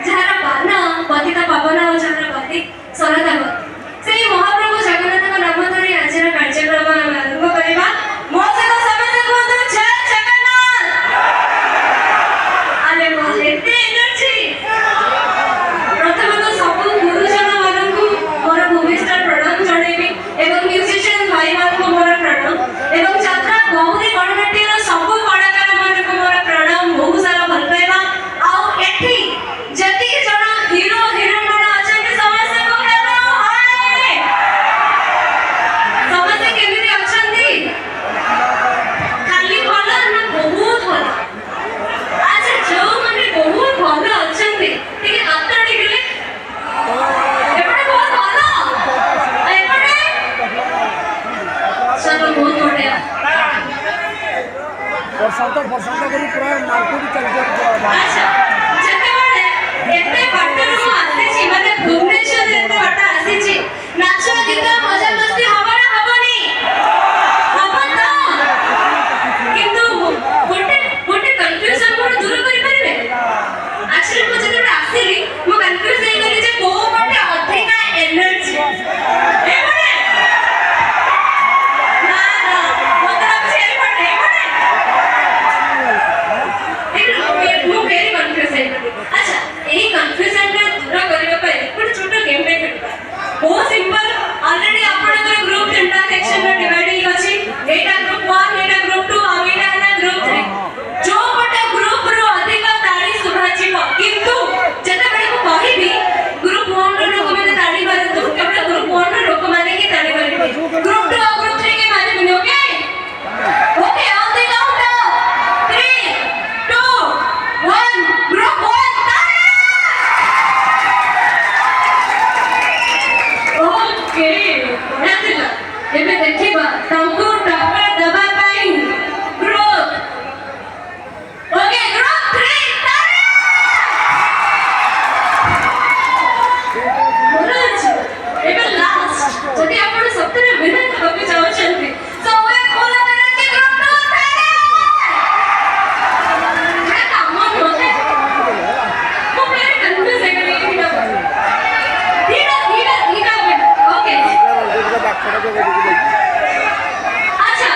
ଯାହାର ପାନ ପତିତ ପାବନ ଯାହାର ପତି ସରଦାବ ସେଇ ମହାପ୍ରଭୁ ଜଗନ୍ନାଥଙ୍କ ନାମ ଧରି ଆଜିର କାର୍ଯ୍ୟକ୍ରମ ଆରମ୍ଭ କରିବା। ମୋ ସହିତ ସମସ୍ତେ କୁହନ୍ତୁ ଜୟ ଜଗନ୍ନାଥ। ଆରେ ବାଃ, ଏତେ ଏନର୍ଜି। ପ୍ରଥମତଃ ସବୁ ଗୁରୁଜନ ମାନଙ୍କୁ ମୋର ଭୂମିଷ୍ଠ ପ୍ରଣାମ ଜଣାଇବି ଏବଂ ମ୍ୟୁଜିସିଆନ ଭାଇମାନଙ୍କୁ ମୋର ପ୍ରଣାମ ଏବଂ ଯାତ୍ରା ଗୌରୀ ଗଣନାଟ୍ୟର ସବୁ କଳାକାର ମାନଙ୍କୁ ମୋର ପ୍ରଣାମ, ବହୁତ ସାରା ଭଲ ପାଇବା। ଆଉ ଏଠି ଯେତିକି ଜଣ ହିରୋ ହିରୋଇନ ଅଛନ୍ତି ସମସ୍ତଙ୍କୁ ହେଲୋ ହାଏ। ସମସ୍ତେ କେମିତି ଅଛନ୍ତି? ଖାଲି ଭଲ ନା ବହୁତ ଭଲ? ଆଚ୍ଛା, ଯୋଉମାନେ ବହୁତ ଭଲ ଅଛନ୍ତି ଟିକେ ହାତ ଟେକିଲେ। ଏପଟେ ବହୁତ ଭଲ, ଏପଟେ ଚलो ବହୁତ ବଢିଆ। ବର୍ଷାନ୍ତ କରି ପୁରା ମାର୍କେଟ ଚାଲିଛି। ଆଚ୍ଛା, ଯେତେବେଳେ ଏତେ ବାଟରୁ ମୁଁ ଆସିଛି, ମାନେ ଭୁବନେଶ୍ୱର ଏତେ ବାଟ ଆସିଛି, ନାଚ ଗୀତ ମଜା ମସ୍ତି ହବ ନା ହବନି? ହବ ତ? କିନ୍ତୁ ଗୋଟେ କନଫ୍ୟୁଜନ ମୋର ଦୂର କରିପାରିବେ? ଆକ୍ଚୁଆଲି ମୁଁ ଯେତେବେଳେ ଆସିଲି ମୁଁ କନଫ୍ୟୁଜ ହେଇଗଲି ଯେ କୋଉ ପଟେ ଅଧିକା ଏନର୍ଜି। ଏପଟେ ନା ନା, ମତେ ଲାଗୁଛି ଏପଟେ ମୁଁ ଭେରି କନଫ୍ୟୁଜ ହେଇଗଲି। ଆଚ୍ଛା, ଏହି କନଫ୍ୟୁଜନଟା ଦୂର କରିବା ପାଇଁ ଗୋଟେ ଛୋଟ ଗେମଟେ ଖେଳିବା। ବହୁତ ସିମ୍ପଲ। ଅଲରେଡି ଆପଣଙ୍କର ଗ୍ରୁପ ତିନିଟା ସେକ୍ସନରେ ଡିଭାଇଡ ହେଇକି ଅଛି। ଏଇଟା ଗ୍ରୁପ 1, ଏଇଟା ଗ୍ରୁପ 2 ଆଉ ଏଇଟା ହେଲା ଗ୍ରୁପ 3। ଯୋଉ ଗୋଟେ ଗ୍ରୁପରୁ ଅଧିକ ତାଳି ଶୁଭାଯିବ, କିନ୍ତୁ ଯେତେବେଳେ ମୁଁ କହିବି ଗ୍ରୁପ 1ର ଲୋକମାନେ ତାଳି ମାରନ୍ତୁ, କେବଳ ଗ୍ରୁପ 1ର ଲୋକମାନେ ହିଁ ତାଳି ମାରିବେ। ଗ୍ରୁପ 2 ଆଉ ଗ୍ରୁପ 3 କେହି ମାରିବେନି। Okay okay, on the countdown 3 2 1 group 1 ତାଳି। ଓକେ, ବଢିଆ ଥିଲା। ଏବେ ଦେଖିବା ତାଙ୍କୁ ଟକ୍କର ଦେବା ପାଇଁ ଗ୍ରୁପ ଓକେ ଗ୍ରୁପ 3 ତାଳି। ଭଲ ଅଛି। ଏବେ ଲାଷ୍ଟ, ଯଦି ଆପଣ ସତରେ ବିନୟ ହେବାକୁ ଚାହୁଁଛନ୍ତି ସବୁବେଳେ ଫୁଲ ଏନର୍ଜି ଗ୍ରୁପ 2 ତାଳି। ଏଟା କାମ ନୁହେଁ। ମୁଁ very confused ହେଇଗଲି ଏଇଟା। ଓକେ, ଆଚ୍ଛା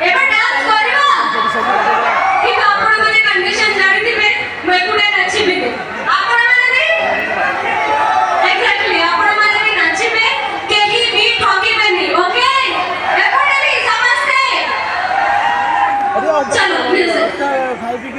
ଏବେ ଡାନ୍ସ କରିବା। କିନ୍ତୁ ଆପଣମାନେ କଣ୍ଡିସନ ଜାଣିଥିବେ, ମୁଁ ଏକୁଟିଆ ନାଚିବିନି। ଆପଣମାନେ ବି ଏକ୍ସାକ୍ଟଲି, ଆପଣମାନେ ବି ନାଚିବେ, କେହି ବି ଠକିବେନି। ଓକେ, ଏପଟେ ବି ସମସ୍ତେ। ଚलो ମ୍ୟୁଜିକ୍।